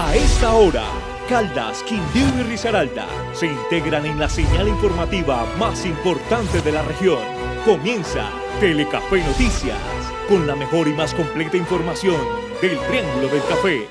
A esta hora, Caldas, Quindío y Risaralda se integran en la señal informativa más importante de la región. Comienza Telecafé Noticias, con la mejor y más completa información del Triángulo del Café.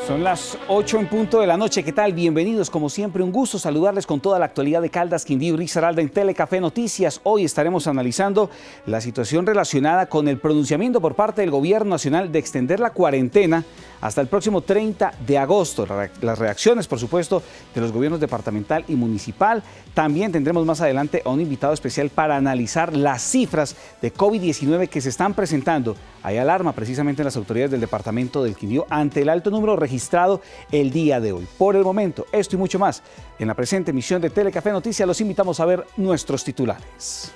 Son las 8 en punto de la noche. ¿Qué tal? Bienvenidos. Como siempre, un gusto saludarles con toda la actualidad de Caldas, Quindío y Risaralda en Telecafé Noticias. Hoy estaremos analizando la situación relacionada con el pronunciamiento por parte del Gobierno Nacional de extender la cuarentena hasta el próximo 30 de agosto. Las reacciones, por supuesto, de los gobiernos departamental y municipal. También tendremos más adelante a un invitado especial para analizar las cifras de COVID-19 que se están presentando. Hay alarma precisamente en las autoridades del departamento del Quindío ante el alto número registrado el día de hoy. Por el momento, esto y mucho más en la presente emisión de Telecafé Noticias. Los invitamos a ver nuestros titulares.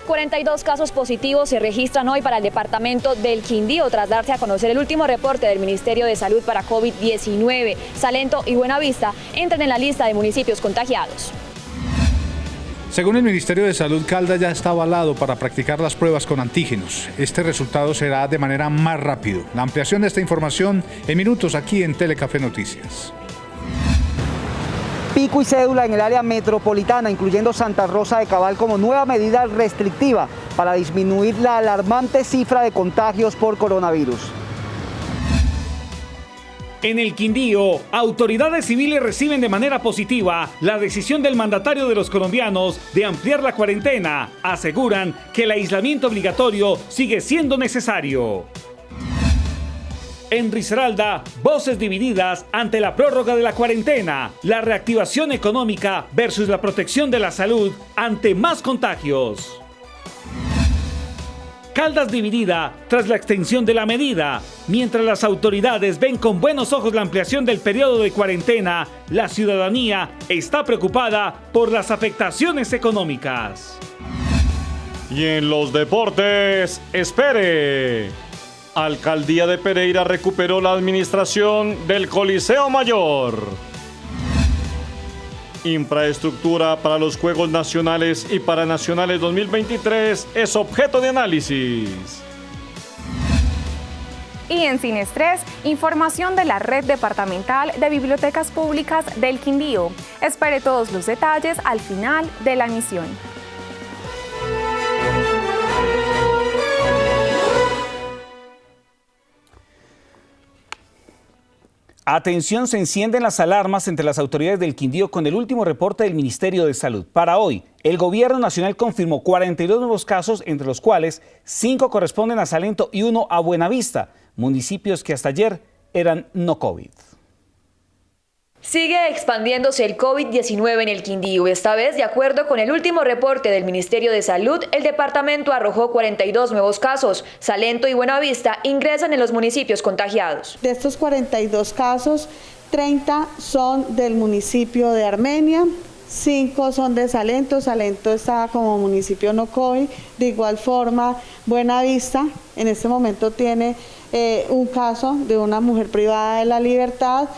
42 casos positivos se registran hoy para el departamento del Quindío tras darse a conocer el último reporte del Ministerio de Salud para COVID-19. Salento y Buenavista entran en la lista de municipios contagiados. Según el Ministerio de Salud, Caldas ya está avalado para practicar las pruebas con antígenos. Este resultado será de manera más rápido. La ampliación de esta información en minutos aquí en Telecafé Noticias. Pico y cédula en el área metropolitana, incluyendo Santa Rosa de Cabal como nueva medida restrictiva para disminuir la alarmante cifra de contagios por coronavirus. En el Quindío, autoridades civiles reciben de manera positiva la decisión del mandatario de los colombianos de ampliar la cuarentena. Aseguran que el aislamiento obligatorio sigue siendo necesario. En Risaralda, voces divididas ante la prórroga de la cuarentena, la reactivación económica versus la protección de la salud ante más contagios. Caldas dividida tras la extensión de la medida. Mientras las autoridades ven con buenos ojos la ampliación del periodo de cuarentena, la ciudadanía está preocupada por las afectaciones económicas. Y en los deportes, espere. Alcaldía de Pereira recuperó la administración del Coliseo Mayor. Infraestructura para los Juegos Nacionales y Paranacionales 2023 es objeto de análisis. Y en Sin Estrés, información de la Red Departamental de Bibliotecas Públicas del Quindío. Espere todos los detalles al final de la emisión. Atención, se encienden las alarmas entre las autoridades del Quindío con el último reporte del Ministerio de Salud. Para hoy, el Gobierno Nacional confirmó 42 nuevos casos, entre los cuales 5 corresponden a Salento y 1 a Buenavista, municipios que hasta ayer eran no COVID. Sigue expandiéndose el COVID-19 en el Quindío. Esta vez, de acuerdo con el último reporte del Ministerio de Salud, el departamento arrojó 42 nuevos casos. Salento y Buenavista ingresan en los municipios contagiados. De estos 42 casos, 30 son del municipio de Armenia, 5 son de Salento. Salento está como municipio no COVID. De igual forma, Buenavista en este momento tiene un caso de una mujer privada de la libertad.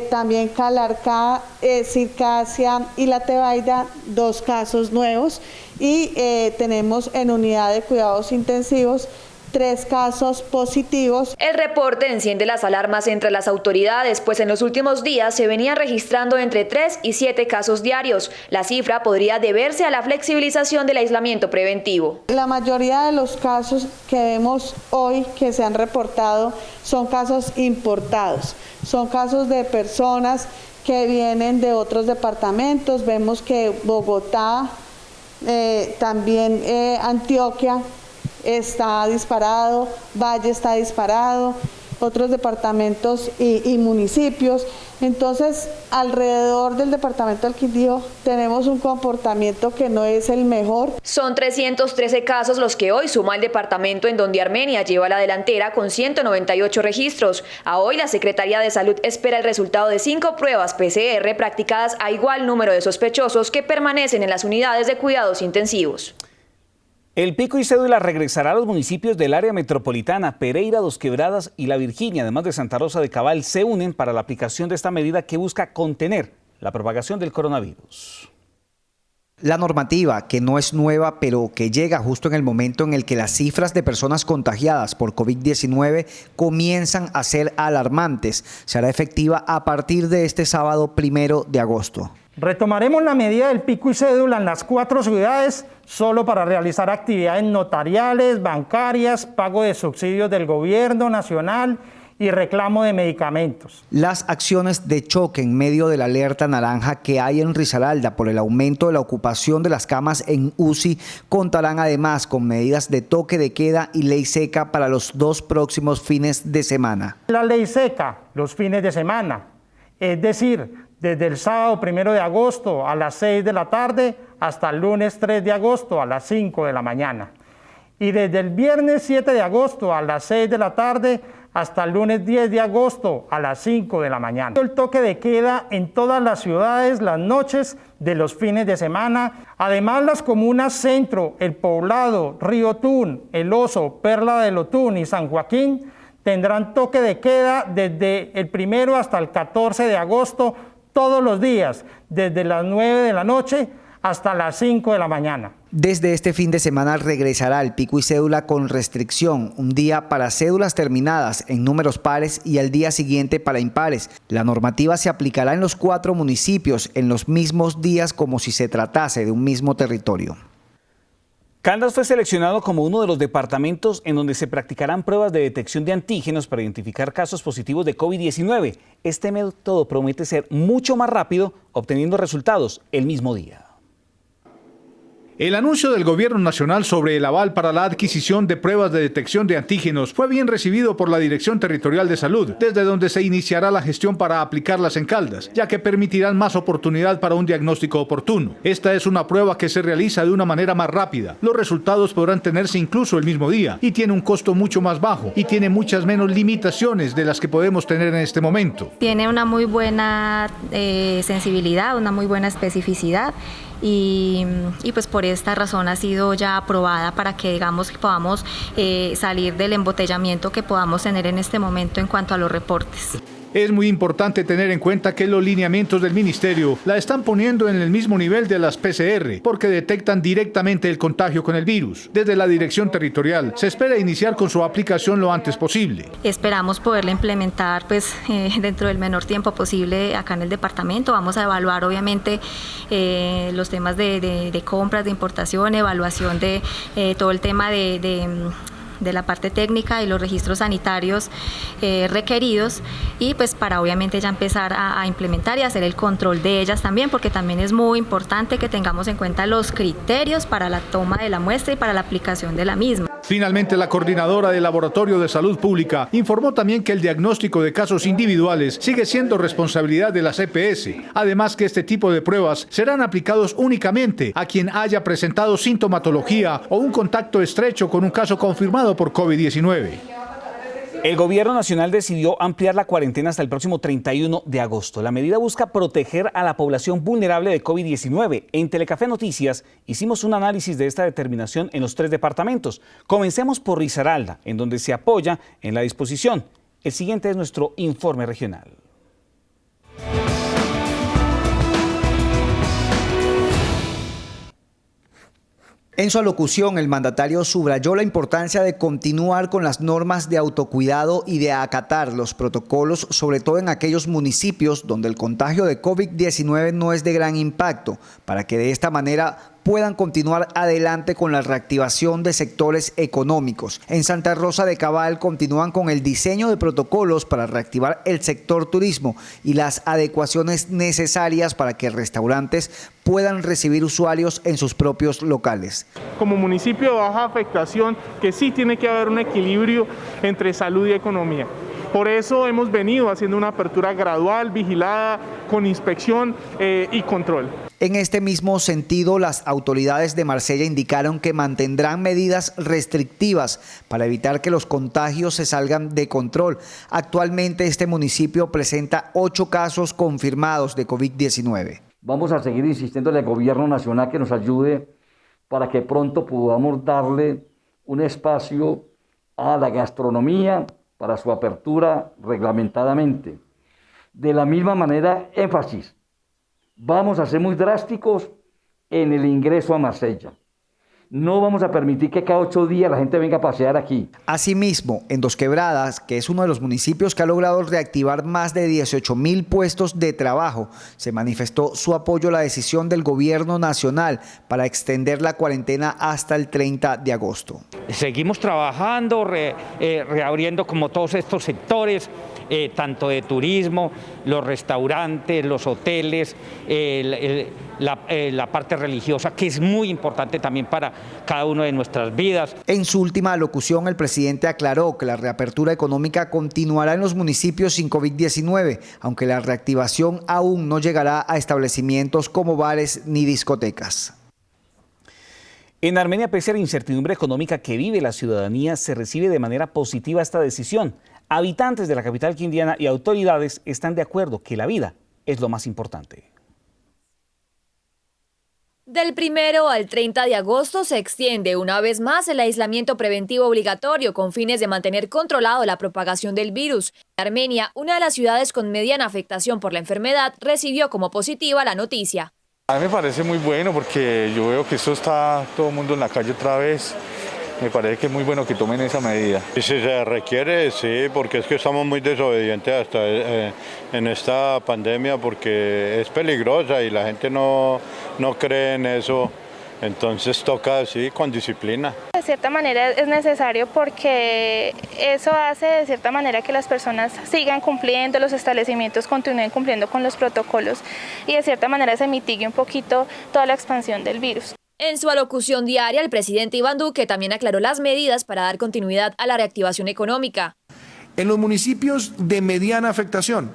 También Calarcá, Circasia y La Tebaida, 2 casos nuevos. Y tenemos en unidad de cuidados intensivos 3 casos positivos. El reporte enciende las alarmas entre las autoridades, pues en los últimos días se venían registrando entre 3 y 7 casos diarios. La cifra podría deberse a la flexibilización del aislamiento preventivo. La mayoría de los casos que vemos hoy que se han reportado son casos importados, son casos de personas que vienen de otros departamentos. Vemos que Bogotá, también Antioquia, está disparado, Valle está disparado, otros departamentos y municipios. Entonces, alrededor del departamento del Quindío tenemos un comportamiento que no es el mejor. Son 313 casos los que hoy suma el departamento, en donde Armenia lleva la delantera con 198 registros. A hoy la Secretaría de Salud espera el resultado de 5 pruebas PCR practicadas a igual número de sospechosos que permanecen en las unidades de cuidados intensivos. El pico y cédula regresará a los municipios del área metropolitana. Pereira, Dos Quebradas y La Virginia, además de Santa Rosa de Cabal, se unen para la aplicación de esta medida que busca contener la propagación del coronavirus. La normativa, que no es nueva, pero que llega justo en el momento en el que las cifras de personas contagiadas por COVID-19 comienzan a ser alarmantes, será efectiva a partir de este sábado 1 de agosto. Retomaremos la medida del pico y cédula en las 4 ciudades solo para realizar actividades notariales, bancarias, pago de subsidios del gobierno nacional y reclamo de medicamentos. Las acciones de choque en medio de la alerta naranja que hay en Risaralda por el aumento de la ocupación de las camas en UCI contarán además con medidas de toque de queda y ley seca para los 2 próximos fines de semana. La ley seca, los fines de semana, es decir, desde el sábado 1 de agosto a las 6 de la tarde hasta el lunes 3 de agosto a las 5 de la mañana. Y desde el viernes 7 de agosto a las 6 de la tarde hasta el lunes 10 de agosto a las 5 de la mañana. El toque de queda en todas las ciudades las noches de los fines de semana. Además, las comunas Centro, El Poblado, Río Tun, El Oso, Perla del Otún y San Joaquín tendrán toque de queda desde el 1 hasta el 14 de agosto todos los días, desde las 9 de la noche hasta las 5 de la mañana. Desde este fin de semana regresará el pico y cédula con restricción, un día para cédulas terminadas en números pares y al día siguiente para impares. La normativa se aplicará en los 4 municipios en los mismos días como si se tratase de un mismo territorio. Caldas fue seleccionado como uno de los departamentos en donde se practicarán pruebas de detección de antígenos para identificar casos positivos de COVID-19. Este método promete ser mucho más rápido, obteniendo resultados el mismo día. El anuncio del Gobierno Nacional sobre el aval para la adquisición de pruebas de detección de antígenos fue bien recibido por la Dirección Territorial de Salud, desde donde se iniciará la gestión para aplicarlas en Caldas, ya que permitirán más oportunidad para un diagnóstico oportuno. Esta es una prueba que se realiza de una manera más rápida. Los resultados podrán tenerse incluso el mismo día y tiene un costo mucho más bajo y tiene muchas menos limitaciones de las que podemos tener en este momento. Tiene una muy buena sensibilidad, una muy buena especificidad. Y pues por esta razón ha sido ya aprobada para que digamos que podamos salir del embotellamiento que podamos tener en este momento en cuanto a los reportes. Es muy importante tener en cuenta que los lineamientos del Ministerio la están poniendo en el mismo nivel de las PCR, porque detectan directamente el contagio con el virus. Desde la Dirección Territorial se espera iniciar con su aplicación lo antes posible. Esperamos poderla implementar pues, dentro del menor tiempo posible acá en el departamento. Vamos a evaluar obviamente los temas de compras, de importación, evaluación de todo el tema de la parte técnica y los registros sanitarios requeridos y pues para obviamente ya empezar a implementar y hacer el control de ellas también, porque también es muy importante que tengamos en cuenta los criterios para la toma de la muestra y para la aplicación de la misma. Finalmente, la coordinadora del Laboratorio de Salud Pública informó también que el diagnóstico de casos individuales sigue siendo responsabilidad de las EPS. Además que este tipo de pruebas serán aplicados únicamente a quien haya presentado sintomatología o un contacto estrecho con un caso confirmado por COVID-19. El Gobierno Nacional decidió ampliar la cuarentena hasta el próximo 31 de agosto. La medida busca proteger a la población vulnerable de COVID-19. En Telecafé Noticias hicimos un análisis de esta determinación en los 3 departamentos. Comencemos por Risaralda, en donde se apoya en la disposición. El siguiente es nuestro informe regional. En su alocución, el mandatario subrayó la importancia de continuar con las normas de autocuidado y de acatar los protocolos, sobre todo en aquellos municipios donde el contagio de COVID-19 no es de gran impacto, para que de esta manera puedan continuar adelante con la reactivación de sectores económicos. En Santa Rosa de Cabal continúan con el diseño de protocolos para reactivar el sector turismo y las adecuaciones necesarias para que restaurantes puedan recibir usuarios en sus propios locales. Como municipio de baja afectación, que sí tiene que haber un equilibrio entre salud y economía. Por eso hemos venido haciendo una apertura gradual, vigilada, con inspección y control. En este mismo sentido, las autoridades de Marsella indicaron que mantendrán medidas restrictivas para evitar que los contagios se salgan de control. Actualmente este municipio presenta 8 casos confirmados de COVID-19. Vamos a seguir insistiéndole al gobierno nacional que nos ayude para que pronto podamos darle un espacio a la gastronomía para su apertura reglamentadamente. De la misma manera, énfasis. Vamos a ser muy drásticos en el ingreso a Marsella. No vamos a permitir que cada 8 días la gente venga a pasear aquí. Asimismo, en Dos Quebradas, que es uno de los municipios que ha logrado reactivar más de 18.000 puestos de trabajo, se manifestó su apoyo a la decisión del gobierno nacional para extender la cuarentena hasta el 30 de agosto. Seguimos trabajando, reabriendo como todos estos sectores, tanto de turismo, los restaurantes, los hoteles, la parte religiosa, que es muy importante también para cada una de nuestras vidas. En su última alocución, el presidente aclaró que la reapertura económica continuará en los municipios sin COVID-19, aunque la reactivación aún no llegará a establecimientos como bares ni discotecas. En Armenia, pese a la incertidumbre económica que vive la ciudadanía, se recibe de manera positiva esta decisión. Habitantes de la capital quindiana y autoridades están de acuerdo que la vida es lo más importante. Del 1 al 30 de agosto se extiende una vez más el aislamiento preventivo obligatorio con fines de mantener controlado la propagación del virus. Armenia, una de las ciudades con mediana afectación por la enfermedad, recibió como positiva la noticia. A mí me parece muy bueno porque yo veo que esto está todo el mundo en la calle otra vez. Me parece que es muy bueno que tomen esa medida. Y si se requiere, sí, porque es que estamos muy desobedientes hasta en esta pandemia porque es peligrosa y la gente no cree en eso. Entonces toca así, con disciplina. De cierta manera es necesario porque eso hace de cierta manera que las personas sigan cumpliendo, los establecimientos continúen cumpliendo con los protocolos y de cierta manera se mitigue un poquito toda la expansión del virus. En su alocución diaria, el presidente Iván Duque también aclaró las medidas para dar continuidad a la reactivación económica. En los municipios de mediana afectación,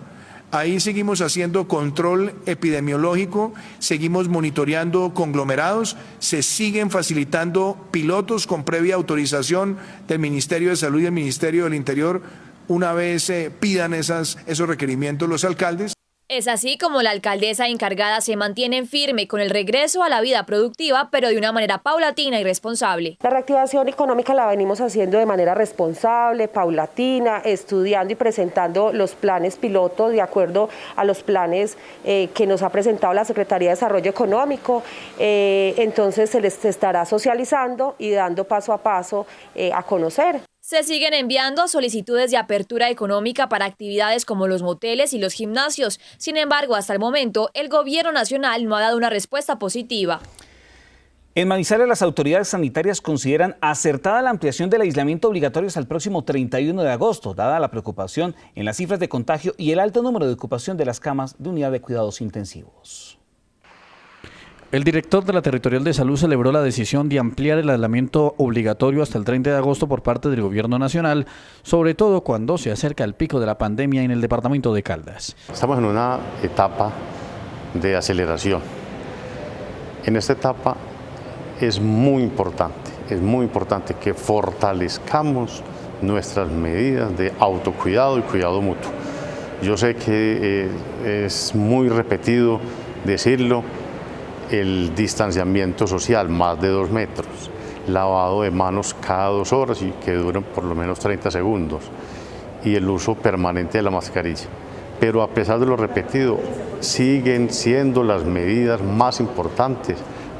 ahí seguimos haciendo control epidemiológico, seguimos monitoreando conglomerados, se siguen facilitando pilotos con previa autorización del Ministerio de Salud y del Ministerio del Interior una vez pidan esos requerimientos los alcaldes. Es así como la alcaldesa encargada se mantiene firme con el regreso a la vida productiva, pero de una manera paulatina y responsable. La reactivación económica la venimos haciendo de manera responsable, paulatina, estudiando y presentando los planes piloto de acuerdo a los planes que nos ha presentado la Secretaría de Desarrollo Económico. Entonces se les estará socializando y dando paso a paso a conocer. Se siguen enviando solicitudes de apertura económica para actividades como los moteles y los gimnasios. Sin embargo, hasta el momento, el gobierno nacional no ha dado una respuesta positiva. En Manizales, las autoridades sanitarias consideran acertada la ampliación del aislamiento obligatorio hasta el próximo 31 de agosto, dada la preocupación en las cifras de contagio y el alto número de ocupación de las camas de unidad de cuidados intensivos. El director de la Territorial de Salud celebró la decisión de ampliar el aislamiento obligatorio hasta el 30 de agosto por parte del Gobierno Nacional, sobre todo cuando se acerca el pico de la pandemia en el departamento de Caldas. Estamos en una etapa de aceleración. En esta etapa es muy importante que fortalezcamos nuestras medidas de autocuidado y cuidado mutuo. Yo sé que es muy repetido decirlo, el distanciamiento social, más de 2 metros, lavado de manos cada 2 horas y que duren por lo menos 30 segundos y el uso permanente de la mascarilla. Pero a pesar de lo repetido, siguen siendo las medidas más importantes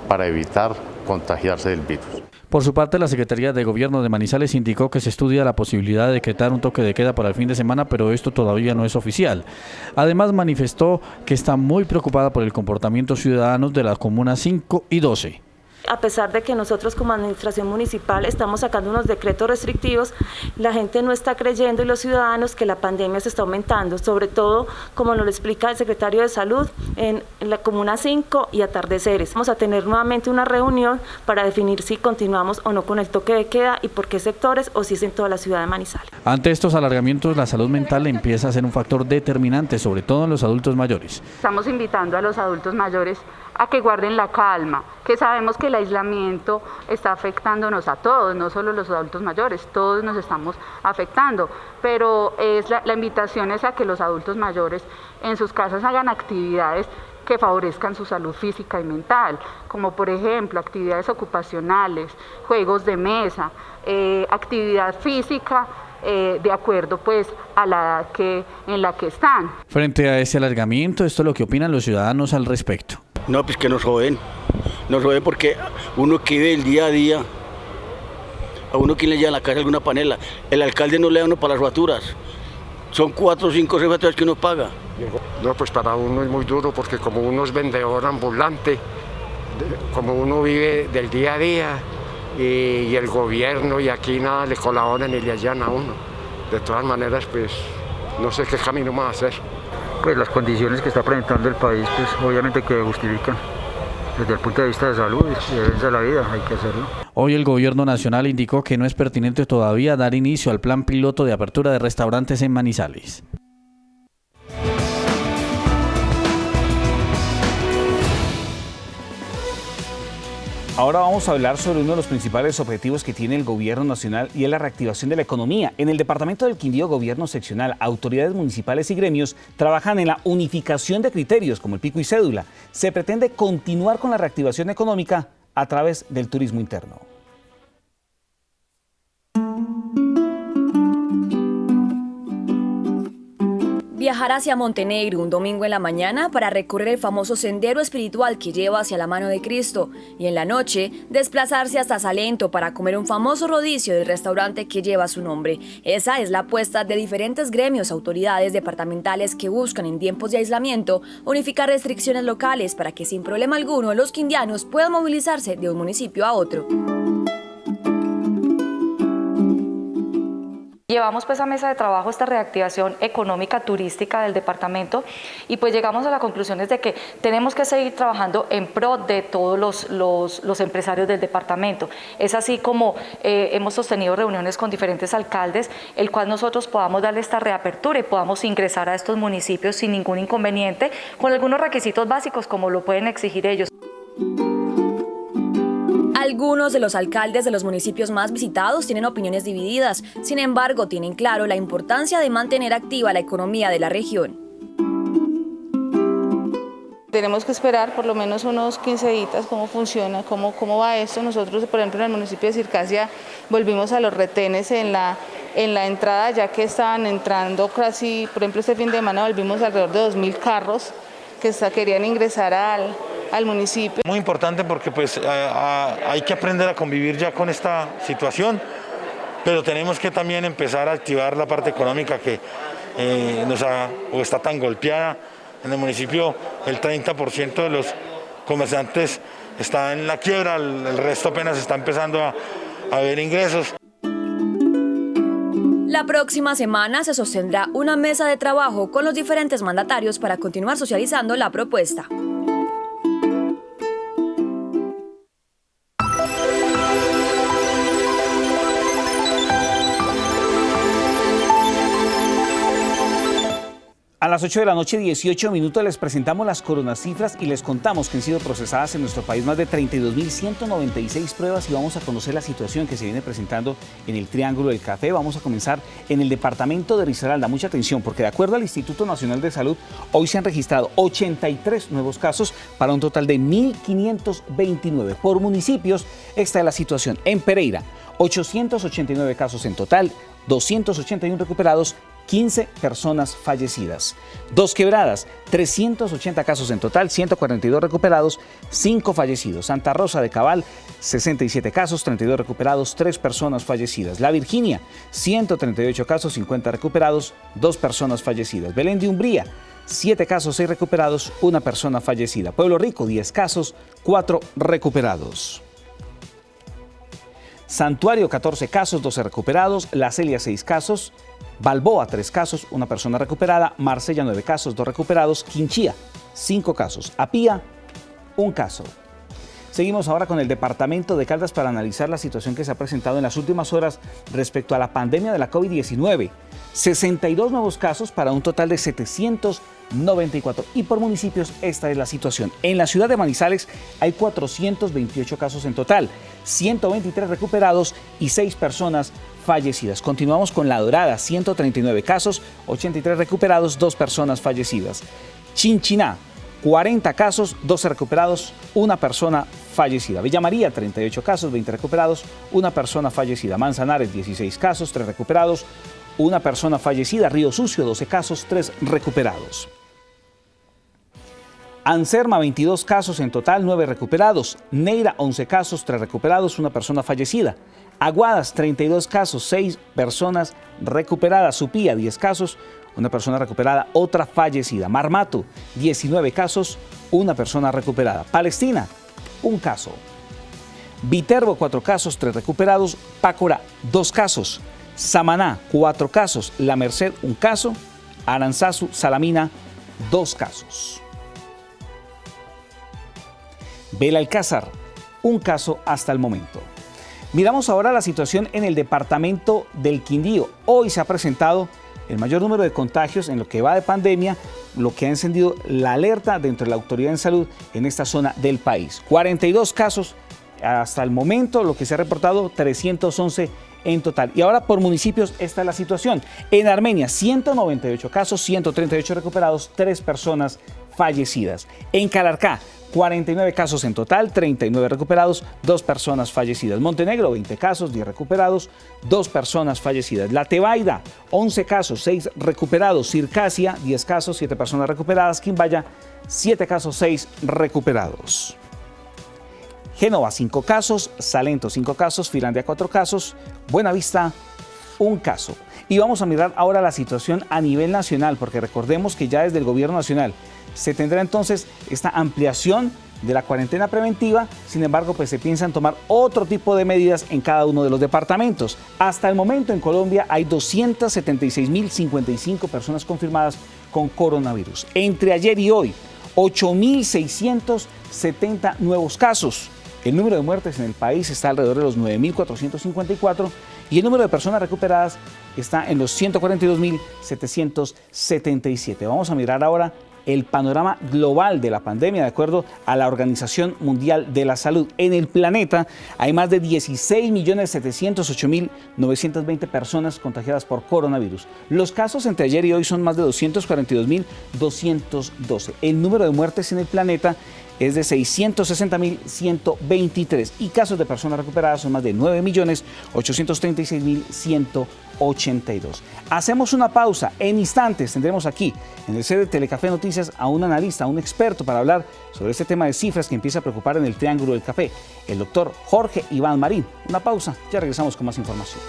para evitar contagiarse del virus. Por su parte, la Secretaría de Gobierno de Manizales indicó que se estudia la posibilidad de decretar un toque de queda para el fin de semana, pero esto todavía no es oficial. Además, manifestó que está muy preocupada por el comportamiento ciudadano de las comunas 5 y 12. A pesar de que nosotros como administración municipal estamos sacando unos decretos restrictivos, la gente no está creyendo y los ciudadanos que la pandemia se está aumentando, sobre todo como nos lo explica el secretario de Salud en la comuna 5 y Atardeceres. Vamos a tener nuevamente una reunión para definir si continuamos o no con el toque de queda y por qué sectores o si es en toda la ciudad de Manizales. Ante estos alargamientos, la salud mental empieza a ser un factor determinante, sobre todo en los adultos mayores. Estamos invitando a los adultos mayores a que guarden la calma, que sabemos que el aislamiento está afectándonos a todos, no solo los adultos mayores, todos nos estamos afectando, pero la invitación es a que los adultos mayores en sus casas hagan actividades que favorezcan su salud física y mental, como por ejemplo actividades ocupacionales, juegos de mesa, actividad física, de acuerdo pues a la edad en la que están. Frente a ese alargamiento, esto es lo que opinan los ciudadanos al respecto. No, pues que nos joden, Nos jode porque uno que vive el día a día, a uno que le lleva a la casa alguna panela, el alcalde no le da uno para las facturas. Son 4, 5, 6 facturas que uno paga. No, pues para uno es muy duro porque como uno es vendedor ambulante, como uno vive del día a día y el gobierno y aquí nada le colaboran ni le hallan a uno. De todas maneras, pues no sé qué camino más hacer. Pues las condiciones que está presentando el país, pues obviamente que justifican. Desde el punto de vista de salud y de defensa de la vida hay que hacerlo. Hoy el gobierno nacional indicó que no es pertinente todavía dar inicio al plan piloto de apertura de restaurantes en Manizales. Ahora vamos a hablar sobre uno de los principales objetivos que tiene el gobierno nacional y es la reactivación de la economía. En el departamento del Quindío, gobierno seccional, autoridades municipales y gremios trabajan en la unificación de criterios como el pico y cédula. Se pretende continuar con la reactivación económica a través del turismo interno. Viajar hacia Montenegro un domingo en la mañana para recorrer el famoso sendero espiritual que lleva hacia la mano de Cristo y en la noche desplazarse hasta Salento para comer un famoso rodicio del restaurante que lleva su nombre. Esa es la apuesta de diferentes gremios, autoridades departamentales que buscan en tiempos de aislamiento unificar restricciones locales para que sin problema alguno los quindianos puedan movilizarse de un municipio a otro. Llevamos pues a mesa de trabajo esta reactivación económica turística del departamento y pues llegamos a la conclusión de que tenemos que seguir trabajando en pro de todos los empresarios del departamento. Es así como hemos sostenido reuniones con diferentes alcaldes, el cual nosotros podamos darle esta reapertura y podamos ingresar a estos municipios sin ningún inconveniente, con algunos requisitos básicos como lo pueden exigir ellos. Algunos de los alcaldes de los municipios más visitados tienen opiniones divididas, sin embargo tienen claro la importancia de mantener activa la economía de la región. Tenemos que esperar por lo menos unos 15 días cómo funciona, cómo va esto. Nosotros, por ejemplo, en el municipio de Circasia volvimos a los retenes en la entrada, ya que estaban entrando casi, por ejemplo, este fin de semana volvimos alrededor de 2.000 carros que querían ingresar al municipio. Muy importante porque pues hay que aprender a convivir ya con esta situación, pero tenemos que también empezar a activar la parte económica que está tan golpeada. En el municipio el 30% de los comerciantes está en la quiebra, el resto apenas está empezando a ver ingresos. La próxima semana se sostendrá una mesa de trabajo con los diferentes mandatarios para continuar socializando la propuesta. A las 8 de la noche, 18 minutos, les presentamos las coronacifras y les contamos que han sido procesadas en nuestro país más de 32.196 pruebas y vamos a conocer la situación que se viene presentando en el Triángulo del Café. Vamos a comenzar en el departamento de Risaralda. Mucha atención porque de acuerdo al Instituto Nacional de Salud, hoy se han registrado 83 nuevos casos para un total de 1.529. Por municipios, esta es la situación. En Pereira, 889 casos en total, 281 recuperados, 15 personas fallecidas. Dos Quebradas, 380 casos en total, 142 recuperados, 5 fallecidos. Santa Rosa de Cabal, 67 casos, 32 recuperados, 3 personas fallecidas. La Virginia, 138 casos, 50 recuperados, 2 personas fallecidas. Belén de Umbría, 7 casos, 6 recuperados, 1 persona fallecida. Pueblo Rico, 10 casos, 4 recuperados. Santuario, 14 casos, 12 recuperados. La Celia, 6 casos. Balboa, 3 casos, 1 persona recuperada. Marsella, 9 casos, 2 recuperados. Quinchía, 5 casos. Apía, 1 caso. Seguimos ahora con el departamento de Caldas para analizar la situación que se ha presentado en las últimas horas respecto a la pandemia de la COVID-19. 62 nuevos casos para un total de 794. Y por municipios esta es la situación. En la ciudad de Manizales hay 428 casos en total, 123 recuperados y 6 personas fallecidas. Continuamos con La Dorada, 139 casos, 83 recuperados, 2 personas fallecidas. Chinchiná, 40 casos, 12 recuperados, 1 persona fallecida. Villa María, 38 casos, 20 recuperados, 1 persona fallecida. Manzanares, 16 casos, 3 recuperados, 1 persona fallecida. Río Sucio, 12 casos, 3 recuperados. Anserma, 22 casos en total, 9 recuperados. Neira, 11 casos, 3 recuperados, 1 persona fallecida. Aguadas, 32 casos, 6 personas recuperadas. Supía, 10 casos, 1 persona recuperada, otra fallecida. Marmato, 19 casos, 1 persona recuperada. Palestina, 1 caso. Viterbo, 4 casos, 3 recuperados. Pácora, 2 casos. Samaná, 4 casos. La Merced, 1 caso. Aranzazu, Salamina, 2 casos. Belalcázar, 1 caso hasta el momento. Miramos ahora la situación en el departamento del Quindío. Hoy se ha presentado el mayor número de contagios en lo que va de pandemia, lo que ha encendido la alerta dentro de la autoridad en salud en esta zona del país. 42 casos hasta el momento, lo que se ha reportado 311 en total. Y ahora por municipios esta es la situación. En Armenia, 198 casos, 138 recuperados, 3 personas fallecidas. En Calarcá, 49 casos en total, 39 recuperados, 2 personas fallecidas. Montenegro, 20 casos, 10 recuperados, 2 personas fallecidas. La Tebaida, 11 casos, 6 recuperados. Circasia, 10 casos, 7 personas recuperadas. Quimbaya, 7 casos, 6 recuperados. Génova, 5 casos. Salento, 5 casos. Finlandia, 4 casos. Buenavista, 1 caso. Y vamos a mirar ahora la situación a nivel nacional, porque recordemos que ya desde el gobierno nacional se tendrá entonces esta ampliación de la cuarentena preventiva. Sin embargo, pues se piensan tomar otro tipo de medidas en cada uno de los departamentos. Hasta el momento en Colombia hay 276.055 personas confirmadas con coronavirus. Entre ayer y hoy, 8.670 nuevos casos. El número de muertes en el país está alrededor de los 9.454 y el número de personas recuperadas está en los 142.777. Vamos a mirar ahora el panorama global de la pandemia. De acuerdo a la Organización Mundial de la Salud, en el planeta hay más de 16.708.920 personas contagiadas por coronavirus. Los casos entre ayer y hoy son más de 242.212. El número de muertes en el planeta es de 660.123 y casos de personas recuperadas son más de 9.836.182. Hacemos una pausa. En instantes tendremos aquí en el set de Telecafé Noticias a un analista, a un experto para hablar sobre este tema de cifras que empieza a preocupar en el Triángulo del Café, el doctor Jorge Iván Marín. Una pausa, ya regresamos con más información.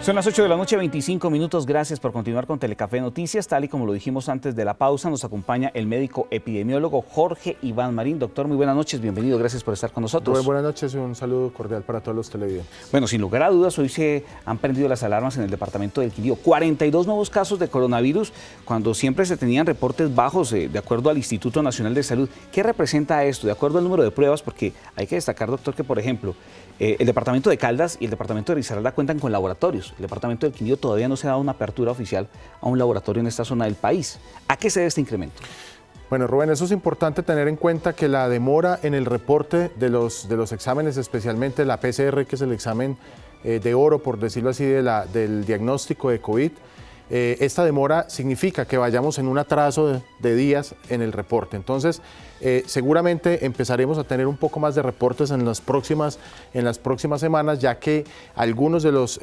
Son las 8 de la noche, 25 minutos. Gracias por continuar con Telecafé Noticias. Tal y como lo dijimos antes de la pausa, nos acompaña el médico epidemiólogo Jorge Iván Marín. Doctor, muy buenas noches, bienvenido, gracias por estar con nosotros. Muy buenas noches y un saludo cordial para todos los televidentes. Bueno, sin lugar a dudas, hoy se han prendido las alarmas en el departamento del Quindío. 42 nuevos casos de coronavirus, cuando siempre se tenían reportes bajos, de acuerdo al Instituto Nacional de Salud. ¿Qué representa esto? De acuerdo al número de pruebas, porque hay que destacar, doctor, que por ejemplo, el departamento de Caldas y el departamento de Risaralda cuentan con laboratorios. El departamento del Quindío todavía no se ha dado una apertura oficial a un laboratorio en esta zona del país. ¿A qué se debe este incremento? Bueno, Rubén, eso es importante tener en cuenta que la demora en el reporte de los exámenes, especialmente la PCR, que es el examen de oro, por decirlo así, del diagnóstico de COVID, esta demora significa que vayamos en un atraso de días en el reporte. Entonces, seguramente empezaremos a tener un poco más de reportes en las próximas semanas, ya que algunos de los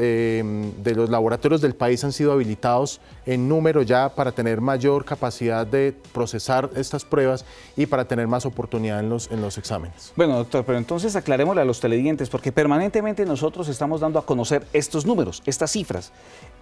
laboratorios del país han sido habilitados en número ya para tener mayor capacidad de procesar estas pruebas y para tener más oportunidad en los exámenes. Bueno, doctor, pero entonces aclarémosle a los televidentes, porque permanentemente nosotros estamos dando a conocer estos números, estas cifras.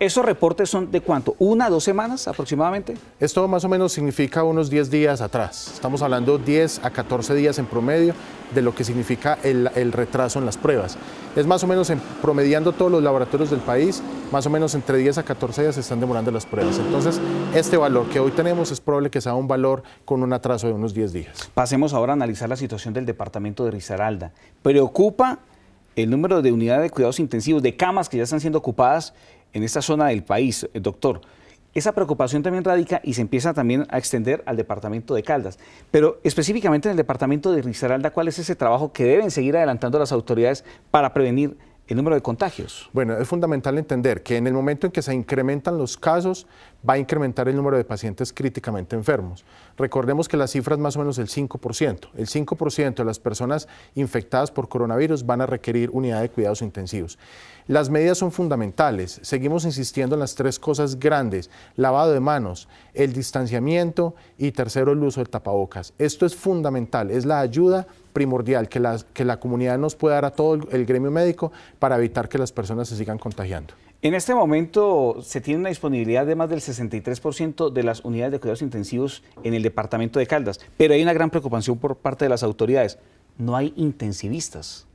¿Esos reportes son de cuánto? ¿1 o 2 semanas aproximadamente? Esto más o menos significa unos 10 días atrás. Estamos hablando 10 a 14 días en promedio de lo que significa el retraso en las pruebas. Es más o menos, promediando todos los laboratorios del país, más o menos entre 10 a 14 días se están demorando las pruebas. Entonces, este valor que hoy tenemos es probable que sea un valor con un atraso de unos 10 días. Pasemos ahora a analizar la situación del departamento de Risaralda. Preocupa el número de unidades de cuidados intensivos, de camas que ya están siendo ocupadas en esta zona del país, doctor. Esa preocupación también radica y se empieza también a extender al departamento de Caldas. Pero específicamente en el departamento de Risaralda, ¿cuál es ese trabajo que deben seguir adelantando las autoridades para prevenir el número de contagios. Bueno, es fundamental entender que en el momento en que se incrementan los casos, va a incrementar el número de pacientes críticamente enfermos. Recordemos que la cifra es más o menos el 5%. El 5% de las personas infectadas por coronavirus van a requerir unidad de cuidados intensivos. Las medidas son fundamentales. Seguimos insistiendo en las tres cosas grandes: lavado de manos, el distanciamiento y tercero, el uso del tapabocas. Esto es fundamental, es la ayuda primordial que la comunidad nos puede dar a todo el gremio médico para evitar que las personas se sigan contagiando. En este momento se tiene una disponibilidad de más del 63% de las unidades de cuidados intensivos en el departamento de Caldas, pero hay una gran preocupación por parte de las autoridades. No hay intensivistas.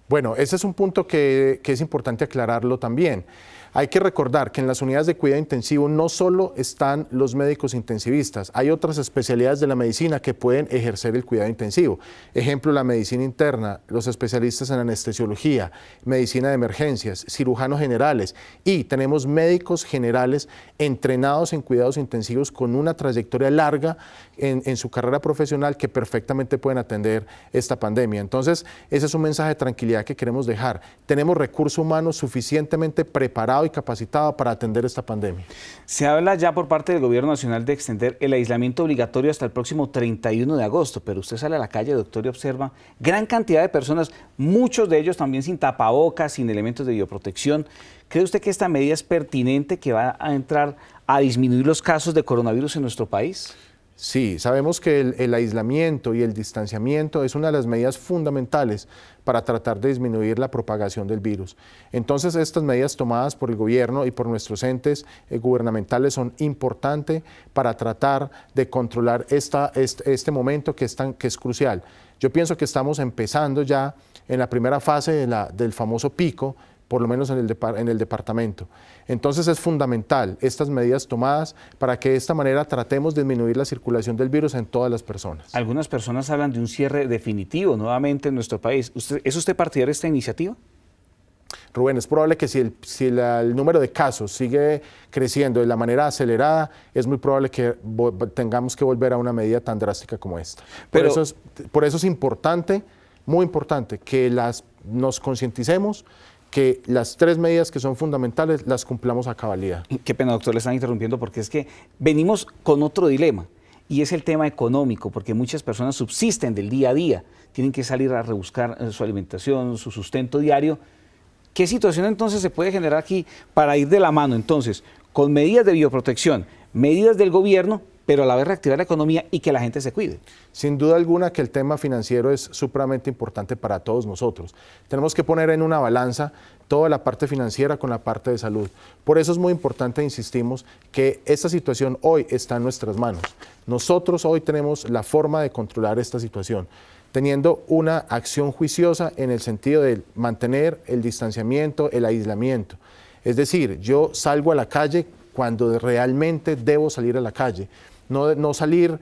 Bueno, ese es un punto que es importante aclararlo también. Hay que recordar que en las unidades de cuidado intensivo no solo están los médicos intensivistas, hay otras especialidades de la medicina que pueden ejercer el cuidado intensivo. Ejemplo, la medicina interna, los especialistas en anestesiología, medicina de emergencias, cirujanos generales, y tenemos médicos generales entrenados en cuidados intensivos con una trayectoria larga en su carrera profesional que perfectamente pueden atender esta pandemia. Entonces, ese es un mensaje de tranquilidad que queremos dejar. Tenemos recurso humano suficientemente preparado y capacitado para atender esta pandemia. Se habla ya por parte del Gobierno Nacional de extender el aislamiento obligatorio hasta el próximo 31 de agosto, pero usted sale a la calle, doctor, y observa gran cantidad de personas, muchos de ellos también sin tapabocas, sin elementos de bioprotección. ¿Cree usted que esta medida es pertinente, que va a entrar a disminuir los casos de coronavirus en nuestro país? Sí, sabemos que el aislamiento y el distanciamiento es una de las medidas fundamentales para tratar de disminuir la propagación del virus. Entonces, estas medidas tomadas por el gobierno y por nuestros entes gubernamentales son importantes para tratar de controlar este momento que es crucial. Yo pienso que estamos empezando ya en la primera fase del famoso pico, por lo menos en el departamento. Entonces es fundamental estas medidas tomadas para que de esta manera tratemos de disminuir la circulación del virus en todas las personas. Algunas personas hablan de un cierre definitivo nuevamente en nuestro país. ¿Es usted partidario de esta iniciativa? Rubén, es probable que si el número de casos sigue creciendo de la manera acelerada, es muy probable que tengamos que volver a una medida tan drástica como esta. Por eso es importante, muy importante, que nos concienticemos que las tres medidas que son fundamentales las cumplamos a cabalidad. Qué pena, doctor, le están interrumpiendo porque es que venimos con otro dilema y es el tema económico, porque muchas personas subsisten del día a día, tienen que salir a rebuscar su alimentación, su sustento diario. ¿Qué situación entonces se puede generar aquí para ir de la mano entonces con medidas de bioprotección, medidas del gobierno, pero a la vez reactivar la economía y que la gente se cuide? Sin duda alguna que el tema financiero es supremamente importante para todos nosotros. Tenemos que poner en una balanza toda la parte financiera con la parte de salud. Por eso es muy importante, insistimos, que esta situación hoy está en nuestras manos. Nosotros hoy tenemos la forma de controlar esta situación, teniendo una acción juiciosa en el sentido de mantener el distanciamiento, el aislamiento. Es decir, yo salgo a la calle cuando realmente debo salir a la calle. No salir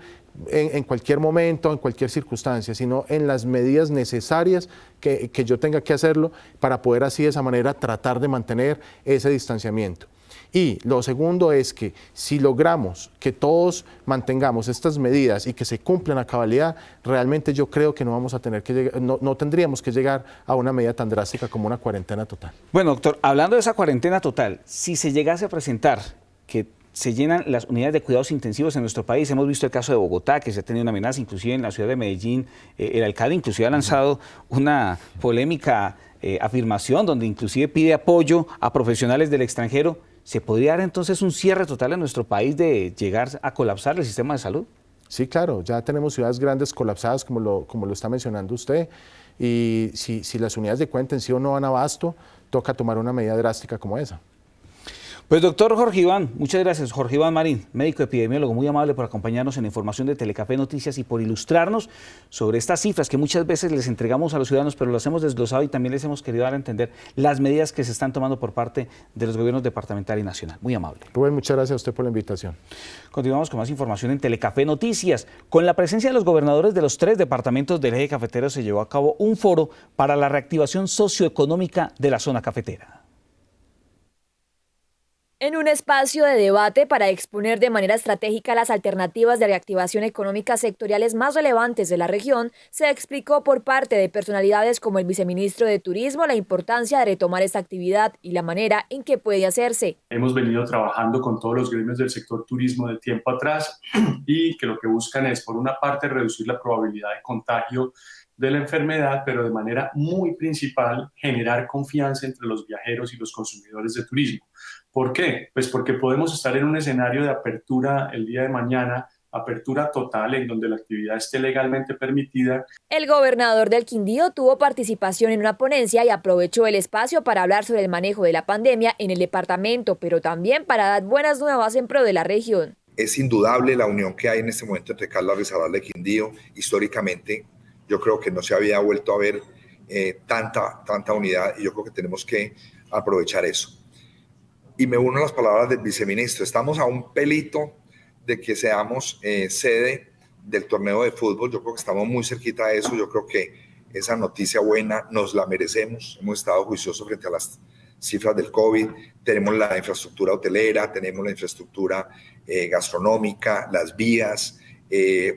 en cualquier momento, en cualquier circunstancia, sino en las medidas necesarias que yo tenga que hacerlo para poder así de esa manera tratar de mantener ese distanciamiento. Y lo segundo es que si logramos que todos mantengamos estas medidas y que se cumplan a cabalidad, realmente yo creo que no vamos a tener que llegar, no tendríamos que llegar a una medida tan drástica como una cuarentena total. Bueno, doctor, hablando de esa cuarentena total, si se llegase a presentar que se llenan las unidades de cuidados intensivos en nuestro país. Hemos visto el caso de Bogotá, que se ha tenido una amenaza, inclusive en la ciudad de Medellín. El alcalde inclusive ha lanzado una polémica afirmación donde inclusive pide apoyo a profesionales del extranjero. ¿Se podría dar entonces un cierre total en nuestro país de llegar a colapsar el sistema de salud? Sí, claro, ya tenemos ciudades grandes colapsadas, como lo está mencionando usted, y si las unidades de cuidado intensivo no van a abasto, toca tomar una medida drástica como esa. Pues doctor Jorge Iván, muchas gracias. Jorge Iván Marín, médico epidemiólogo, muy amable por acompañarnos en la información de Telecafé Noticias y por ilustrarnos sobre estas cifras que muchas veces les entregamos a los ciudadanos, pero las hemos desglosado y también les hemos querido dar a entender las medidas que se están tomando por parte de los gobiernos departamental y nacional. Muy amable. Rubén, muchas gracias a usted por la invitación. Continuamos con más información en Telecafé Noticias. Con la presencia de los gobernadores de los 3 departamentos del eje cafetero se llevó a cabo un foro para la reactivación socioeconómica de la zona cafetera. En un espacio de debate para exponer de manera estratégica las alternativas de reactivación económica sectoriales más relevantes de la región, se explicó por parte de personalidades como el viceministro de Turismo la importancia de retomar esta actividad y la manera en que puede hacerse. Hemos venido trabajando con todos los gremios del sector turismo de tiempo atrás y que lo que buscan es, por una parte, reducir la probabilidad de contagio de la enfermedad, pero de manera muy principal, generar confianza entre los viajeros y los consumidores de turismo. ¿Por qué? Pues porque podemos estar en un escenario de apertura el día de mañana, apertura total en donde la actividad esté legalmente permitida. El gobernador del Quindío tuvo participación en una ponencia y aprovechó el espacio para hablar sobre el manejo de la pandemia en el departamento, pero también para dar buenas nuevas en pro de la región. Es indudable la unión que hay en este momento entre Caldas, Risaralda y Quindío. Históricamente, yo creo que no se había vuelto a ver tanta unidad y yo creo que tenemos que aprovechar eso. Y me uno a las palabras del viceministro. Estamos a un pelito de que seamos sede del torneo de fútbol. Yo creo que estamos muy cerquita de eso. Yo creo que esa noticia buena nos la merecemos. Hemos estado juiciosos frente a las cifras del COVID. Tenemos la infraestructura hotelera, tenemos la infraestructura gastronómica, las vías.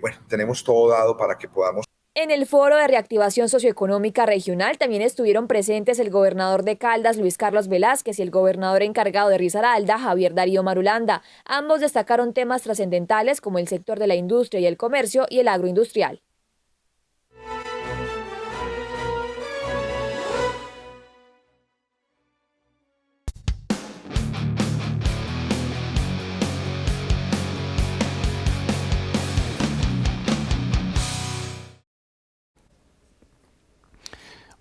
Bueno, tenemos todo dado para que podamos. En el Foro de Reactivación Socioeconómica Regional también estuvieron presentes el gobernador de Caldas, Luis Carlos Velázquez, y el gobernador encargado de Risaralda, Javier Darío Marulanda. Ambos destacaron temas trascendentales como el sector de la industria y el comercio y el agroindustrial.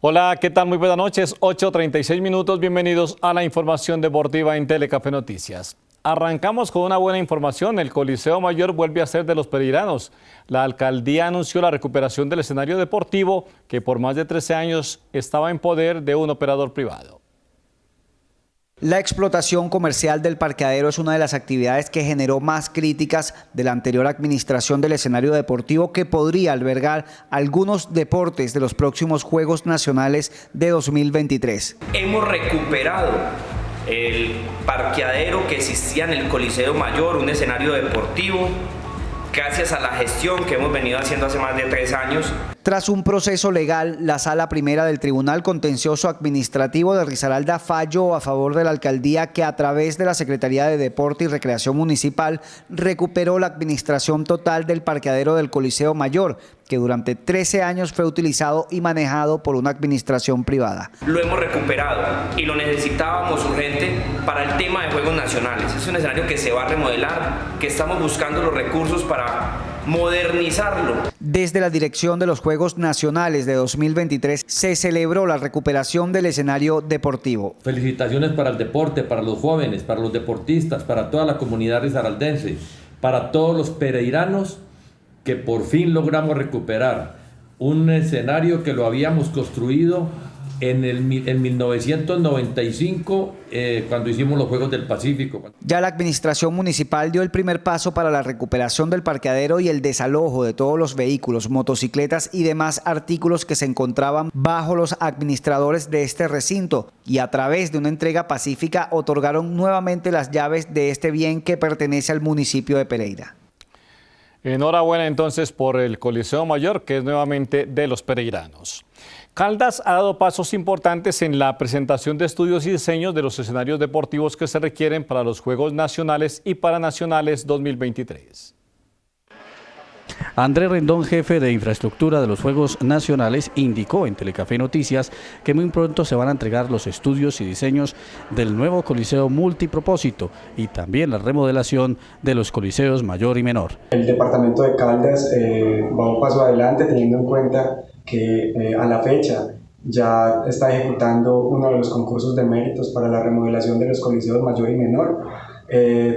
Hola, ¿qué tal? Muy buenas noches, 8:36 minutos, bienvenidos a la información deportiva en Telecafé Noticias. Arrancamos con una buena información, el Coliseo Mayor vuelve a ser de los pereiranos. La alcaldía anunció la recuperación del escenario deportivo que por más de 13 años estaba en poder de un operador privado. La explotación comercial del parqueadero es una de las actividades que generó más críticas de la anterior administración del escenario deportivo, que podría albergar algunos deportes de los próximos Juegos Nacionales de 2023. Hemos recuperado el parqueadero que existía en el Coliseo Mayor, un escenario deportivo, gracias a la gestión que hemos venido haciendo hace más de 3 años. Tras un proceso legal, la Sala Primera del Tribunal Contencioso Administrativo de Risaralda falló a favor de la alcaldía, que a través de la Secretaría de Deporte y Recreación Municipal recuperó la administración total del parqueadero del Coliseo Mayor, que durante 13 años fue utilizado y manejado por una administración privada. Lo hemos recuperado y lo necesitábamos urgente para el tema de Juegos Nacionales. Es un escenario que se va a remodelar, que estamos buscando los recursos para modernizarlo. Desde la dirección de los Juegos Nacionales de 2023 se celebró la recuperación del escenario deportivo. Felicitaciones para el deporte, para los jóvenes, para los deportistas, para toda la comunidad risaraldense, para todos los pereiranos, que por fin logramos recuperar un escenario que lo habíamos construido en 1995, cuando hicimos los Juegos del Pacífico. Ya la administración municipal dio el primer paso para la recuperación del parqueadero y el desalojo de todos los vehículos, motocicletas y demás artículos que se encontraban bajo los administradores de este recinto, y a través de una entrega pacífica otorgaron nuevamente las llaves de este bien que pertenece al municipio de Pereira. Enhorabuena entonces por el Coliseo Mayor, que es nuevamente de los pereiranos. Caldas ha dado pasos importantes en la presentación de estudios y diseños de los escenarios deportivos que se requieren para los Juegos Nacionales y Paranacionales 2023. Andrés Rendón, jefe de infraestructura de los Juegos Nacionales, indicó en Telecafé Noticias que muy pronto se van a entregar los estudios y diseños del nuevo Coliseo multipropósito y también la remodelación de los Coliseos Mayor y Menor. El departamento de Caldas va un paso adelante, teniendo en cuenta que a la fecha ya está ejecutando uno de los concursos de méritos para la remodelación de los Coliseos Mayor y Menor.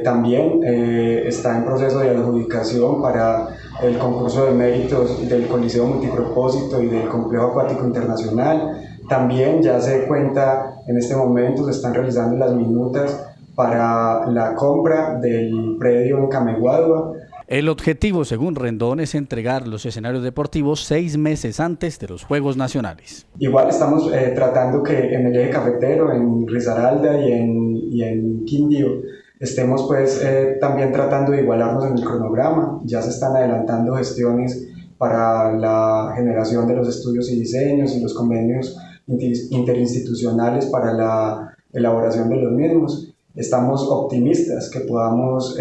También está en proceso de adjudicación para el concurso de méritos del Coliseo Multipropósito y del Complejo Acuático Internacional. También ya se cuenta, en este momento se están realizando las minutas para la compra del predio en Cameguadua. El objetivo, según Rendón, es entregar los escenarios deportivos 6 meses antes de los Juegos Nacionales. Igual estamos tratando que en el eje cafetero, en Risaralda y en Quindío, estemos pues también tratando de igualarnos en el cronograma. Ya se están adelantando gestiones para la generación de los estudios y diseños y los convenios interinstitucionales para la elaboración de los mismos. Estamos optimistas que podamos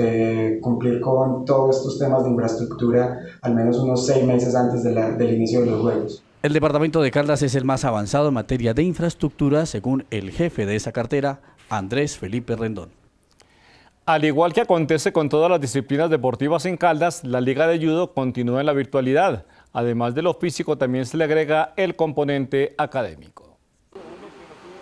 cumplir con todos estos temas de infraestructura al menos unos 6 meses antes del inicio de los Juegos. El departamento de Caldas es el más avanzado en materia de infraestructura, según el jefe de esa cartera, Andrés Felipe Rendón. Al igual que acontece con todas las disciplinas deportivas en Caldas, la Liga de Judo continúa en la virtualidad. Además de lo físico, también se le agrega el componente académico.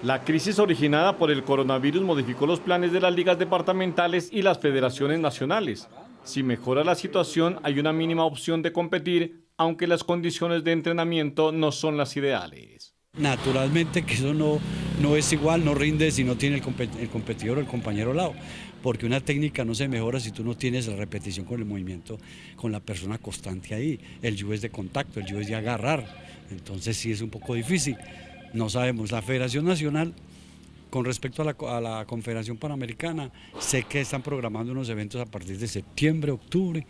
La crisis originada por el coronavirus modificó los planes de las ligas departamentales y las federaciones nacionales. Si mejora la situación, hay una mínima opción de competir, aunque las condiciones de entrenamiento no son las ideales. Naturalmente que eso no es igual, no rinde si no tiene el competidor o el compañero al lado, porque una técnica no se mejora si tú no tienes la repetición con el movimiento, con la persona constante ahí. El judo es de contacto, el judo es de agarrar, entonces sí es un poco difícil. No sabemos, la Federación Nacional, con respecto a la Confederación Panamericana, sé que están programando unos eventos a partir de septiembre, octubre.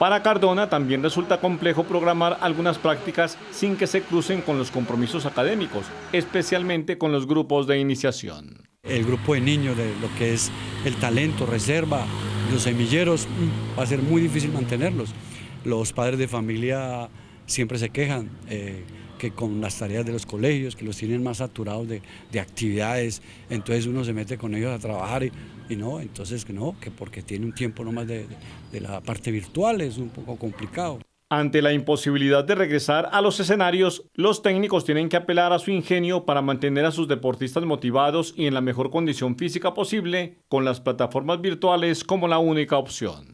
Para Cardona también resulta complejo programar algunas prácticas sin que se crucen con los compromisos académicos, especialmente con los grupos de iniciación. El grupo de niños, de lo que es el talento, reserva, los semilleros, va a ser muy difícil mantenerlos. Los padres de familia siempre se quejan que con las tareas de los colegios, que los tienen más saturados de actividades, entonces uno se mete con ellos a trabajar y no, entonces que no, que porque tiene un tiempo nomás de la parte virtual es un poco complicado. Ante la imposibilidad de regresar a los escenarios, los técnicos tienen que apelar a su ingenio para mantener a sus deportistas motivados y en la mejor condición física posible, con las plataformas virtuales como la única opción.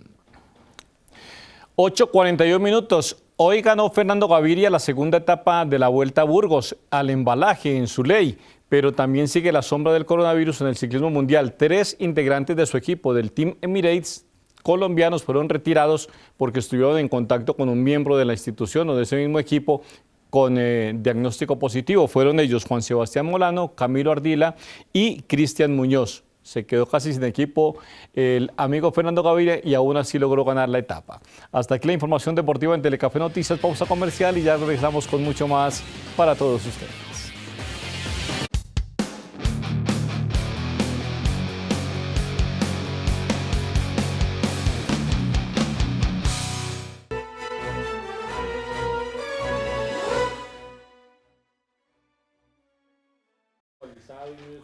8:41 minutos. Hoy ganó Fernando Gaviria la segunda etapa de la Vuelta a Burgos al embalaje en su ley, pero también sigue la sombra del coronavirus en el ciclismo mundial. 3 integrantes de su equipo del Team Emirates colombianos fueron retirados porque estuvieron en contacto con un miembro de la institución o de ese mismo equipo con diagnóstico positivo. Fueron ellos Juan Sebastián Molano, Camilo Ardila y Cristian Muñoz. Se quedó casi sin equipo el amigo Fernando Gaviria y aún así logró ganar la etapa. Hasta aquí la información deportiva en Telecafé Noticias, pausa comercial y ya regresamos con mucho más para todos ustedes.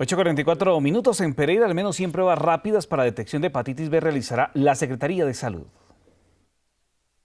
8:44 minutos. En Pereira, al menos 100 pruebas rápidas para detección de hepatitis B realizará la Secretaría de Salud.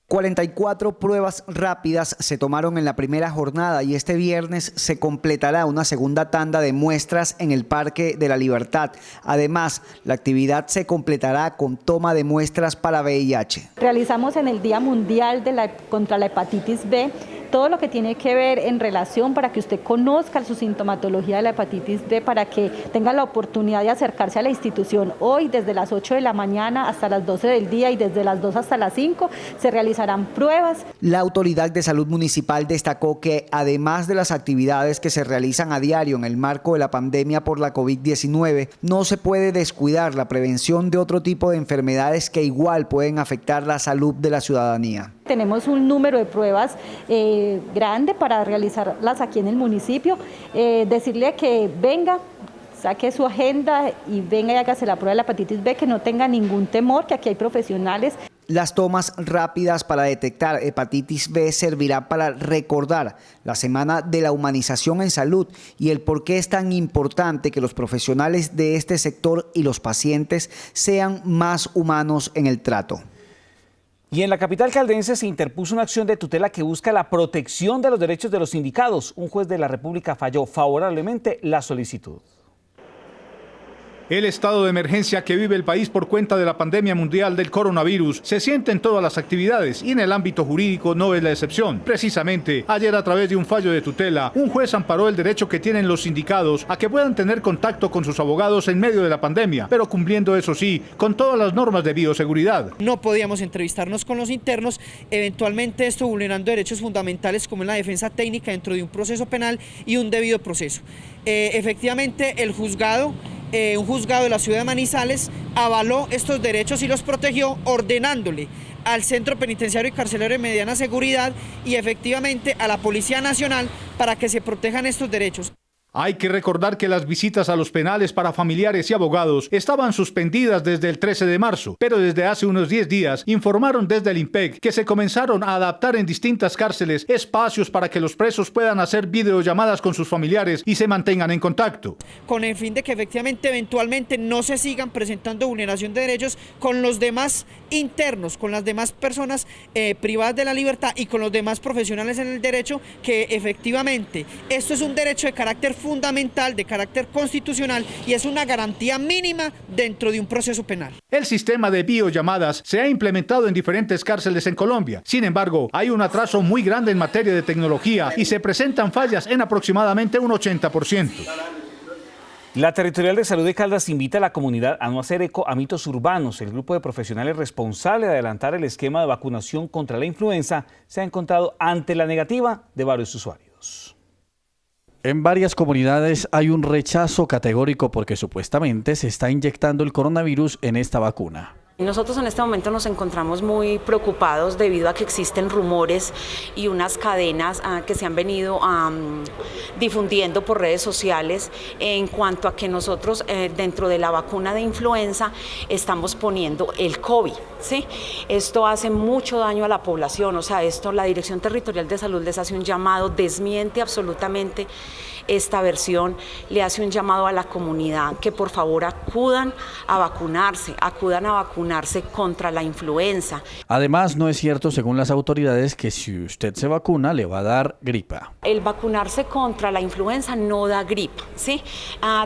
44 pruebas rápidas se tomaron en la primera jornada y este viernes se completará una segunda tanda de muestras en el Parque de la Libertad. Además, la actividad se completará con toma de muestras para VIH. Realizamos en el Día Mundial contra la Hepatitis B todo lo que tiene que ver en relación para que usted conozca su sintomatología de la hepatitis B, para que tenga la oportunidad de acercarse a la institución. Hoy desde las 8 de la mañana hasta las 12 del día y desde las 2 hasta las 5 se realizarán pruebas. La Autoridad de Salud Municipal destacó que además de las actividades que se realizan a diario en el marco de la pandemia por la COVID-19, no se puede descuidar la prevención de otro tipo de enfermedades que igual pueden afectar la salud de la ciudadanía. Tenemos un número de pruebas grande para realizarlas aquí en el municipio. Decirle que venga, saque su agenda y venga y hágase la prueba de la hepatitis B, que no tenga ningún temor, que aquí hay profesionales. Las tomas rápidas para detectar hepatitis B servirá para recordar la Semana de la Humanización en Salud y el por qué es tan importante que los profesionales de este sector y los pacientes sean más humanos en el trato. Y en la capital caldense se interpuso una acción de tutela que busca la protección de los derechos de los sindicados. Un juez de la República falló favorablemente la solicitud. El estado de emergencia que vive el país por cuenta de la pandemia mundial del coronavirus se siente en todas las actividades y en el ámbito jurídico no es la excepción. Precisamente, ayer a través de un fallo de tutela, un juez amparó el derecho que tienen los sindicados a que puedan tener contacto con sus abogados en medio de la pandemia, pero cumpliendo, eso sí, con todas las normas de bioseguridad. No podíamos entrevistarnos con los internos, eventualmente esto vulnerando derechos fundamentales como en la defensa técnica dentro de un proceso penal y un debido proceso. Efectivamente, el juzgado, un juzgado de la ciudad de Manizales, avaló estos derechos y los protegió, ordenándole al Centro Penitenciario y Carcelario de Mediana Seguridad y efectivamente a la Policía Nacional para que se protejan estos derechos. Hay que recordar que las visitas a los penales para familiares y abogados estaban suspendidas desde el 13 de marzo, pero desde hace unos 10 días informaron desde el IMPEC que se comenzaron a adaptar en distintas cárceles espacios para que los presos puedan hacer videollamadas con sus familiares y se mantengan en contacto. Con el fin de que efectivamente eventualmente no se sigan presentando vulneración de derechos con los demás internos, con las demás personas privadas de la libertad y con los demás profesionales en el derecho, que efectivamente esto es un derecho de carácter fundamental, de carácter constitucional y es una garantía mínima dentro de un proceso penal. El sistema de videollamadas se ha implementado en diferentes cárceles en Colombia. Sin embargo, hay un atraso muy grande en materia de tecnología y se presentan fallas en aproximadamente un 80%. La Territorial de Salud de Caldas invita a la comunidad a no hacer eco a mitos urbanos. El grupo de profesionales responsable de adelantar el esquema de vacunación contra la influenza se ha encontrado ante la negativa de varios usuarios. En varias comunidades hay un rechazo categórico porque supuestamente se está inyectando el coronavirus en esta vacuna. Nosotros en este momento nos encontramos muy preocupados debido a que existen rumores y unas cadenas que se han venido difundiendo por redes sociales en cuanto a que nosotros dentro de la vacuna de influenza estamos poniendo el COVID, ¿sí? Esto hace mucho daño a la población, o sea, la Dirección Territorial de Salud les hace un llamado, desmiente absolutamente esta versión, le hace un llamado a la comunidad que por favor acudan a vacunarse contra la influenza. Además, no es cierto, según las autoridades, que si usted se vacuna le va a dar gripa. El vacunarse contra la influenza no da gripa, ¿sí?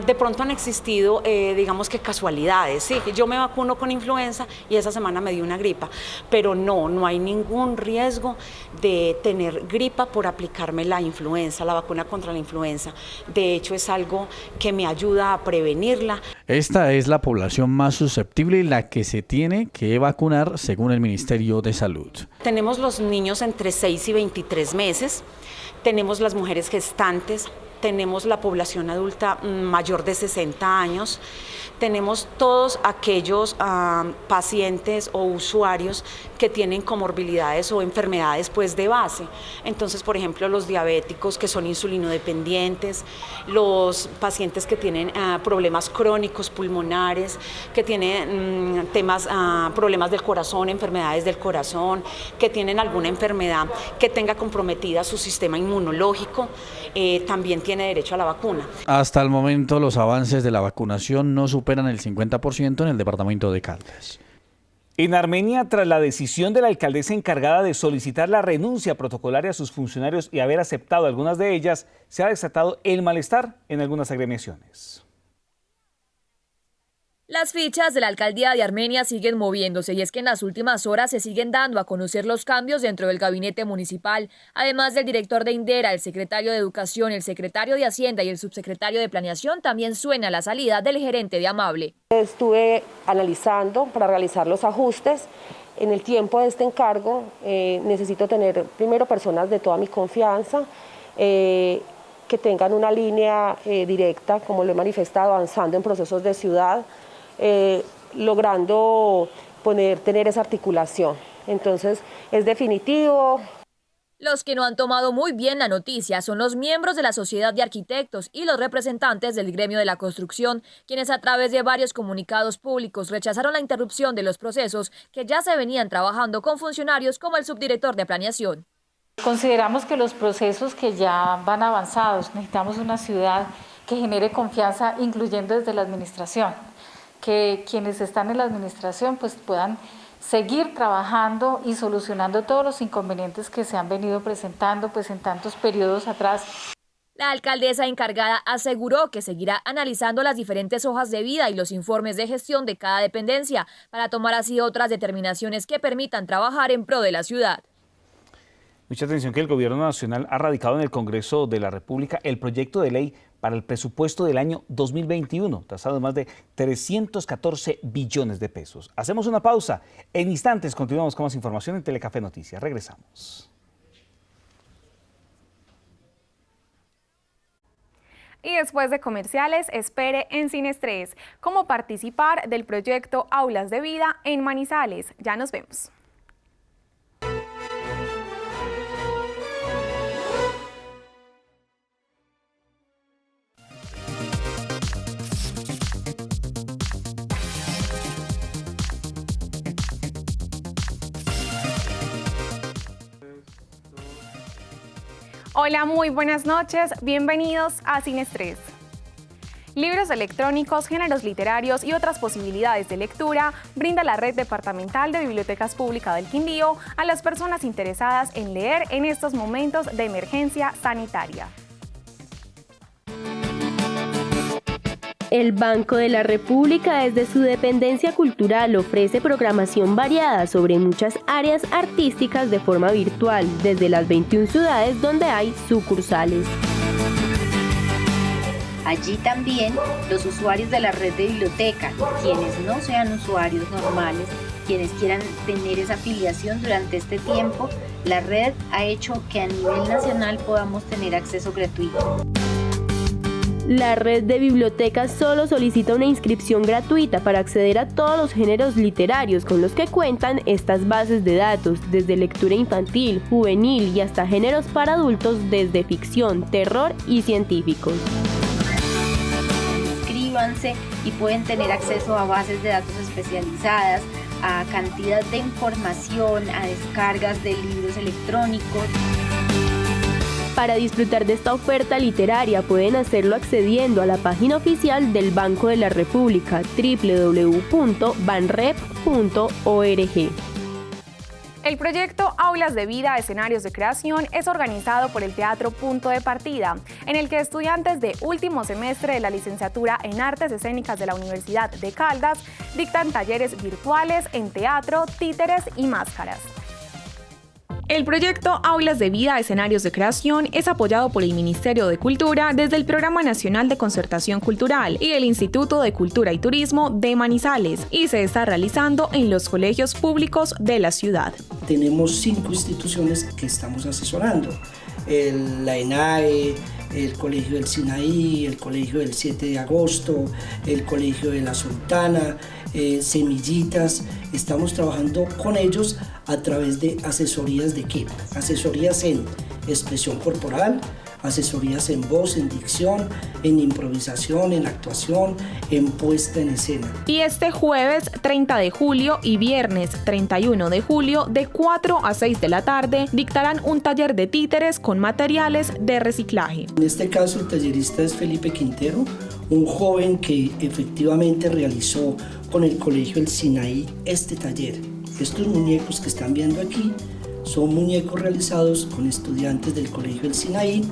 De pronto han existido, digamos que casualidades, ¿sí? Yo me vacuno con influenza y esa semana me dio una gripa, pero no hay ningún riesgo de tener gripa por aplicarme la influenza, la vacuna contra la influenza. De hecho, es algo que me ayuda a prevenirla. Esta es la población más susceptible y la que se tiene que vacunar según el Ministerio de Salud. Tenemos los niños entre 6 y 23 meses, tenemos las mujeres gestantes, tenemos la población adulta mayor de 60 años, tenemos todos aquellos pacientes o usuarios que tienen comorbilidades o enfermedades pues de base. Entonces, por ejemplo, los diabéticos que son insulinodependientes, los pacientes que tienen problemas crónicos pulmonares, que tienen problemas del corazón, enfermedades del corazón, que tienen alguna enfermedad que tenga comprometida su sistema inmunológico, también tiene derecho a la vacuna. Hasta el momento los avances de la vacunación no superan el 50% en el departamento de Caldas. En Armenia, tras la decisión de la alcaldesa encargada de solicitar la renuncia protocolaria a sus funcionarios y haber aceptado algunas de ellas, se ha desatado el malestar en algunas agremiaciones. Las fichas de la alcaldía de Armenia siguen moviéndose y es que en las últimas horas se siguen dando a conocer los cambios dentro del gabinete municipal. Además del director de Indera, el secretario de Educación, el secretario de Hacienda y el subsecretario de Planeación, también suena la salida del gerente de Amable. Estuve analizando para realizar los ajustes. En el tiempo de este encargo necesito tener primero personas de toda mi confianza, que tengan una línea directa, como lo he manifestado, avanzando en procesos de ciudad, logrando tener esa articulación. Entonces es definitivo. Los que no han tomado muy bien la noticia son los miembros de la Sociedad de Arquitectos y los representantes del gremio de la construcción, quienes a través de varios comunicados públicos rechazaron la interrupción de los procesos que ya se venían trabajando con funcionarios como el subdirector de Planeación. Consideramos que los procesos que ya van avanzados, necesitamos una ciudad que genere confianza, incluyendo desde la administración, que quienes están en la administración pues puedan seguir trabajando y solucionando todos los inconvenientes que se han venido presentando pues en tantos periodos atrás. La alcaldesa encargada aseguró que seguirá analizando las diferentes hojas de vida y los informes de gestión de cada dependencia para tomar así otras determinaciones que permitan trabajar en pro de la ciudad. Mucha atención que el Gobierno Nacional ha radicado en el Congreso de la República el proyecto de ley para el presupuesto del año 2021, tasado en más de 314 billones de pesos. Hacemos una pausa. En instantes continuamos con más información en Telecafé Noticias. Regresamos. Y después de comerciales, espere en Sin Estrés cómo participar del proyecto Aulas de Vida en Manizales. Ya nos vemos. Hola, muy buenas noches, bienvenidos a Sin Estrés. Libros electrónicos, géneros literarios y otras posibilidades de lectura brinda la Red Departamental de Bibliotecas Públicas del Quindío a las personas interesadas en leer en estos momentos de emergencia sanitaria. El Banco de la República, desde su dependencia cultural, ofrece programación variada sobre muchas áreas artísticas de forma virtual, desde las 21 ciudades donde hay sucursales. Allí también los usuarios de la red de biblioteca, quienes no sean usuarios normales, quienes quieran tener esa afiliación durante este tiempo, la red ha hecho que a nivel nacional podamos tener acceso gratuito. La red de bibliotecas solo solicita una inscripción gratuita para acceder a todos los géneros literarios con los que cuentan estas bases de datos, desde lectura infantil, juvenil y hasta géneros para adultos, desde ficción, terror y científicos. Inscríbanse y pueden tener acceso a bases de datos especializadas, a cantidad de información, a descargas de libros electrónicos. Para disfrutar de esta oferta literaria pueden hacerlo accediendo a la página oficial del Banco de la República, www.banrep.org. El proyecto Aulas de Vida, Escenarios de Creación es organizado por el Teatro Punto de Partida, en el que estudiantes de último semestre de la licenciatura en Artes Escénicas de la Universidad de Caldas dictan talleres virtuales en teatro, títeres y máscaras. El proyecto Aulas de Vida, Escenarios de Creación es apoyado por el Ministerio de Cultura desde el Programa Nacional de Concertación Cultural y el Instituto de Cultura y Turismo de Manizales y se está realizando en los colegios públicos de la ciudad. Tenemos 5 instituciones que estamos asesorando, la ENAE, el Colegio del Sinaí, el Colegio del 7 de Agosto, el Colegio de la Sultana, Semillitas. Estamos trabajando con ellos a través de asesorías de qué? Asesorías en expresión corporal, asesorías en voz, en dicción, en improvisación, en actuación, en puesta en escena. Y este jueves 30 de julio y viernes 31 de julio de 4 a 6 de la tarde dictarán un taller de títeres con materiales de reciclaje. En este caso el tallerista es Felipe Quintero, un joven que efectivamente realizó con el Colegio El Sinaí este taller. Estos muñecos que están viendo aquí son muñecos realizados con estudiantes del Colegio El Sinaí.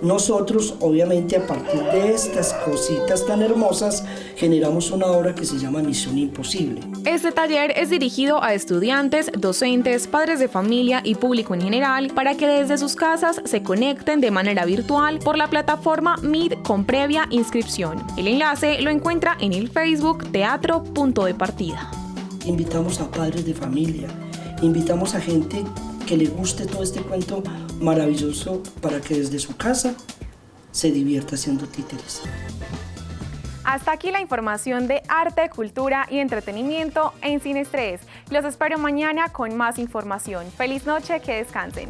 Nosotros, obviamente, a partir de estas cositas tan hermosas, generamos una obra que se llama Misión Imposible. Este taller es dirigido a estudiantes, docentes, padres de familia y público en general para que desde sus casas se conecten de manera virtual por la plataforma Meet con previa inscripción. El enlace lo encuentra en el Facebook Teatro Punto de Partida. Invitamos a padres de familia, invitamos a gente que le guste todo este cuento maravilloso para que desde su casa se divierta haciendo títeres. Hasta aquí la información de arte, cultura y entretenimiento en Sin Estrés. Los espero mañana con más información. Feliz noche, que descansen.